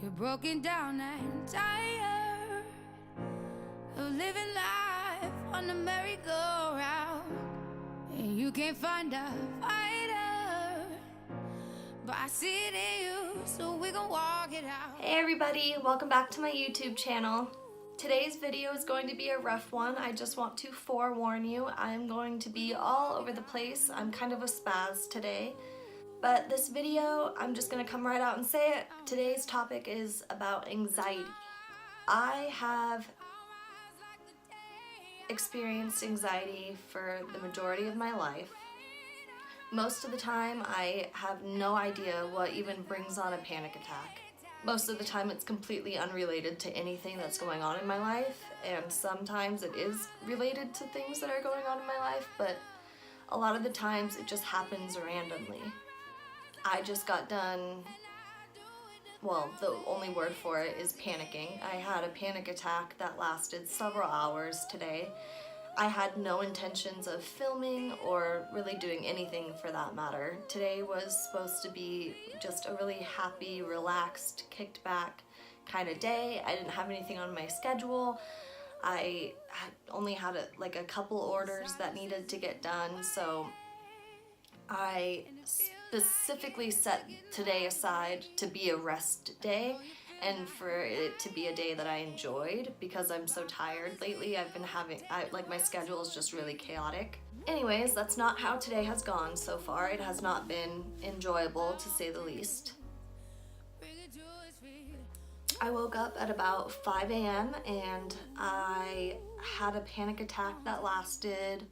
You're broken down and tired of living life on the merry-go-round, and you can't find a fighter, but I see it in you, so we gon' walk it out. Hey everybody, welcome back to my YouTube channel. Today's video is going to be a rough one. I just want to forewarn you, I'm going to be all over the place. I'm kind of a spaz today. But this video, I'm just gonna come right out and say it. Today's topic is about anxiety. I have experienced anxiety for the majority of my life. Most of the time, I have no idea what even brings on a panic attack. Most of the time, it's completely unrelated to anything that's going on in my life, and sometimes it is related to things that are going on in my life, but a lot of the times it just happens randomly. I just got done, well, the only word for it is panicking. I had a panic attack that lasted several hours today. I had no intentions of filming or really doing anything for that matter. Today was supposed to be just a really happy, relaxed, kicked back kind of day. I didn't have anything on my schedule. I only had a couple orders that needed to get done, so I specifically set today aside to be a rest day and for it to be a day that I enjoyed because I'm so tired lately. I've been having, my schedule is just really chaotic. Anyways, that's not how today has gone so far. It has not been enjoyable, to say the least. I woke up at about 5 a.m. and I had a panic attack that lasted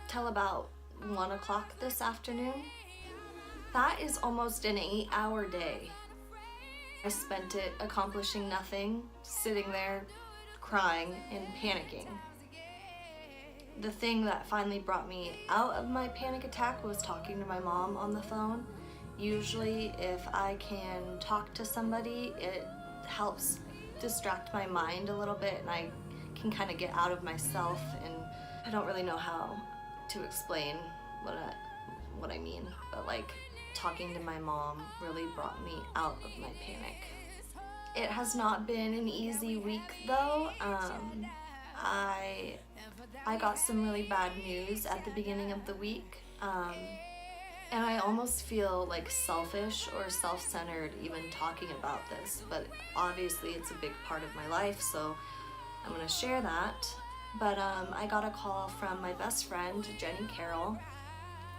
till about 1 o'clock this afternoon. That is almost an 8-hour day. I spent it accomplishing nothing, sitting there crying and panicking. The thing that finally brought me out of my panic attack was talking to my mom on the phone. Usually if I can talk to somebody, it helps distract my mind a little bit and I can kind of get out of myself, and I don't really know how to explain what I mean, but talking to my mom really brought me out of my panic. It has not been an easy week though. I got some really bad news at the beginning of the week, and I almost feel selfish or self-centered even talking about this, but obviously it's a big part of my life, so I'm gonna share that. But I got a call from my best friend, Jenny Carroll.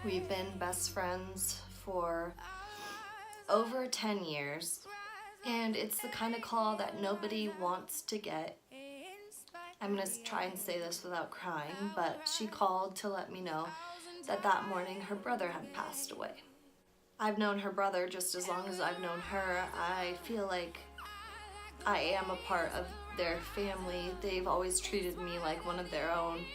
We've been best friends for over 10 years, and it's the kind of call that nobody wants to get. I'm gonna try and say this without crying, but she called to let me know that that morning her brother had passed away. I've known her brother just as long as I've known her. I feel like I am a part of their family. They've always treated me like one of their own.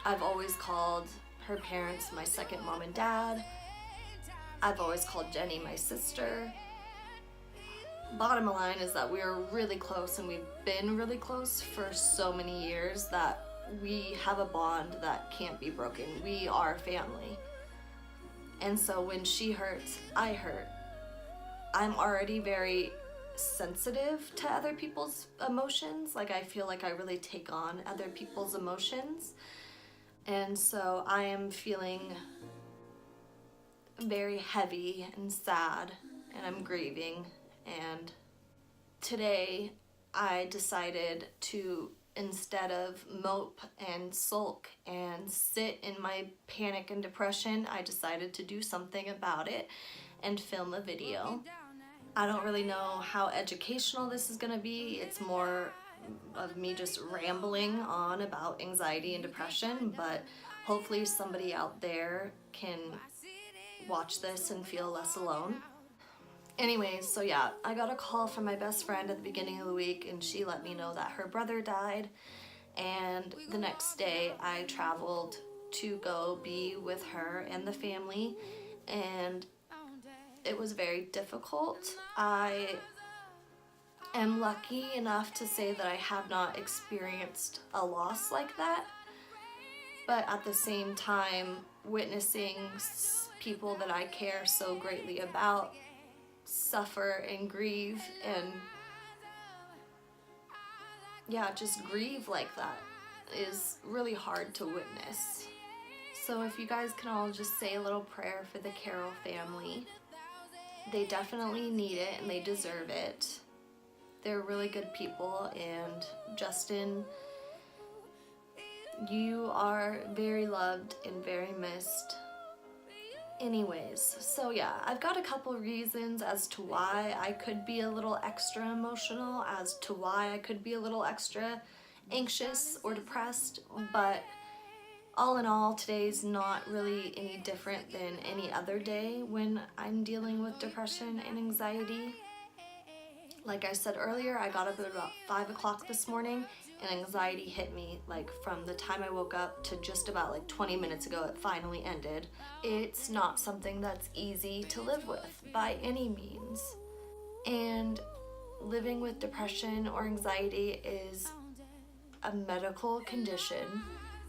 I've always called her parents my second mom and dad. I've always called Jenny my sister. Bottom line is that we are really close, and we've been really close for so many years that we have a bond that can't be broken. We are family. And so when she hurts, I hurt. I'm already very sensitive to other people's emotions. I feel like I really take on other people's emotions. And so I am feeling very heavy and sad, and I'm grieving. And today I decided to, instead of mope and sulk and sit in my panic and depression, I decided to do something about it and film a video. I don't really know how educational this is gonna be. It's more of me just rambling on about anxiety and depression, but hopefully somebody out there can watch this and feel less alone. Anyways, so yeah, I got a call from my best friend at the beginning of the week, and she let me know that her brother died, and the next day I traveled to go be with her and the family, and it was very difficult. I am lucky enough to say that I have not experienced a loss like that, but at the same time, witnessing people that I care so greatly about suffer and grieve and yeah, just grieve like that is really hard to witness. So if you guys can all just say a little prayer for the Carroll family. They definitely need it and they deserve it. They're really good people, and Justin, you are very loved and very missed. Anyways, so yeah, I've got a couple reasons as to why I could be a little extra emotional, as to why I could be a little extra anxious or depressed, but all in all, today's not really any different than any other day when I'm dealing with depression and anxiety. Like I said earlier, I got up at about 5 o'clock this morning and anxiety hit me like from the time I woke up to just about like 20 minutes ago it finally ended. It's not something that's easy to live with by any means. And living with depression or anxiety is a medical condition,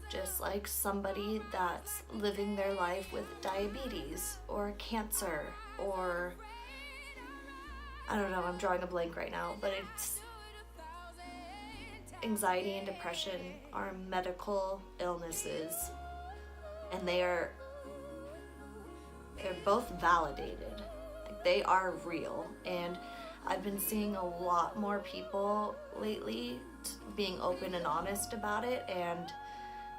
just like somebody that's living their life with diabetes or cancer or, I don't know, I'm drawing a blank right now, but it's anxiety and depression are medical illnesses, and they're both validated. Like, they are real, and I've been seeing a lot more people lately being open and honest about it, and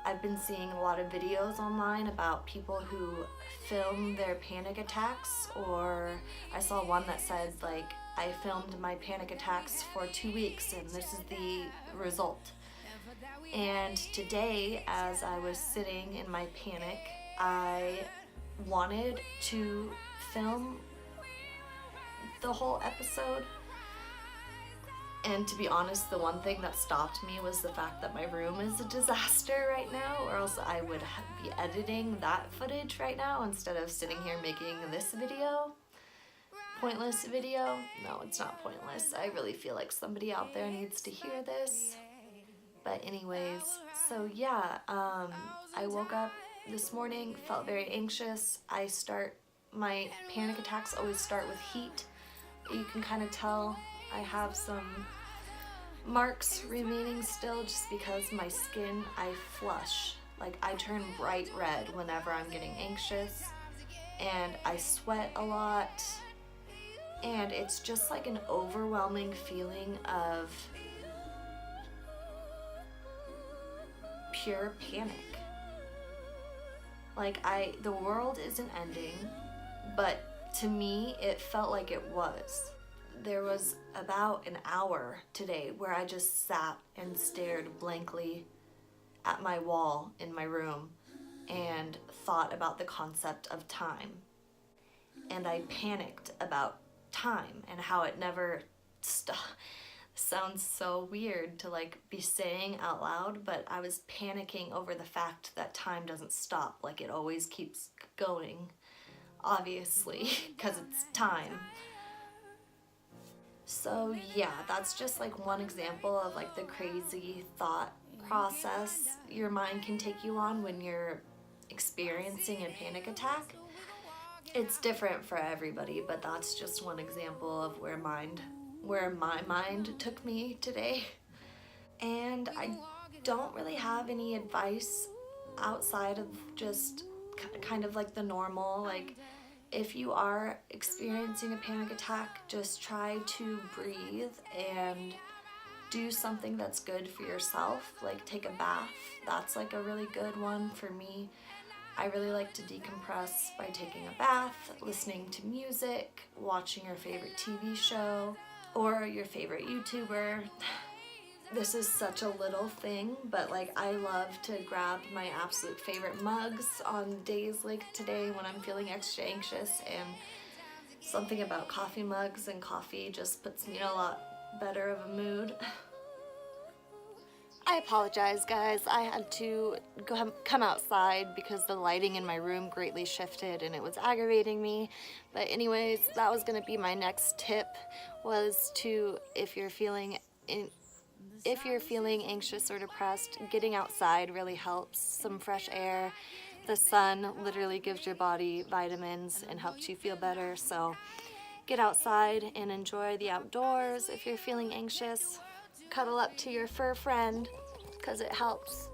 I've been seeing a lot of videos online about people who film their panic attacks, or I saw one that said like, I filmed my panic attacks for 2 weeks and this is the result. And today, as I was sitting in my panic, I wanted to film the whole episode. And to be honest, the one thing that stopped me was the fact that my room is a disaster right now, or else I would be editing that footage right now instead of sitting here making this video. Pointless video? No, it's not pointless. I really feel like somebody out there needs to hear this. But anyways, so yeah, I woke up this morning, felt very anxious. My panic attacks always start with heat. You can kind of tell I have some marks remaining still just because my skin, I flush. Like, I turn bright red whenever I'm getting anxious, and I sweat a lot, and it's just like an overwhelming feeling of pure panic. Like, the world isn't ending, but to me, it felt like it was. There was about an hour today where I just sat and stared blankly at my wall in my room and thought about the concept of time. And I panicked about time and how it never stops. Sounds so weird to like be saying out loud, but I was panicking over the fact that time doesn't stop, like it always keeps going, obviously, because it's time. So yeah, that's just like one example of like the crazy thought process your mind can take you on when you're experiencing a panic attack. It's different for everybody, but that's just one example of where my mind took me today. And I don't really have any advice outside of just kind of like the normal, like, if you are experiencing a panic attack, just try to breathe and do something that's good for yourself, like take a bath. That's like a really good one for me. I really like to decompress by taking a bath, listening to music, watching your favorite TV show or your favorite YouTuber. This is such a little thing, but like I love to grab my absolute favorite mugs on days like today when I'm feeling extra anxious, and something about coffee mugs and coffee just puts me in a lot better of a mood. I apologize, guys. I had to come outside because the lighting in my room greatly shifted and it was aggravating me. But anyways, that was gonna be my next tip, was to, if you're feeling anxious or depressed, getting outside really helps. Some fresh air. The sun literally gives your body vitamins and helps you feel better. So Get outside and enjoy the outdoors. If you're feeling anxious, cuddle up to your fur friend because it helps.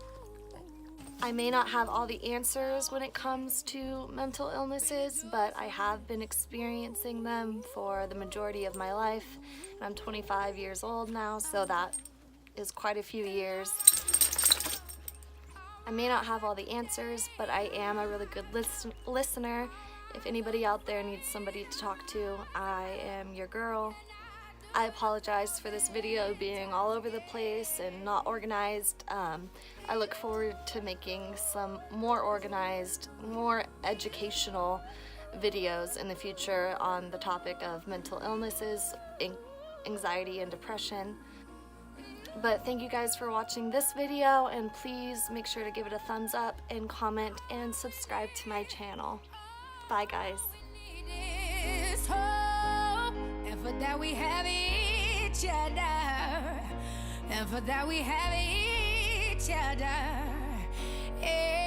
I may not have all the answers when it comes to mental illnesses, but I have been experiencing them for the majority of my life. I'm 25 years old now, so that is quite a few years. I may not have all the answers, but I am a really good listener. If anybody out there needs somebody to talk to, I am your girl. I apologize for this video being all over the place and not organized. I look forward to making some more organized, more educational videos in the future on the topic of mental illnesses, anxiety, and depression. But thank you guys for watching this video, and please make sure to give it a thumbs up and comment and subscribe to my channel. Bye guys. And for that we have each other. And for that we have each other. Yeah.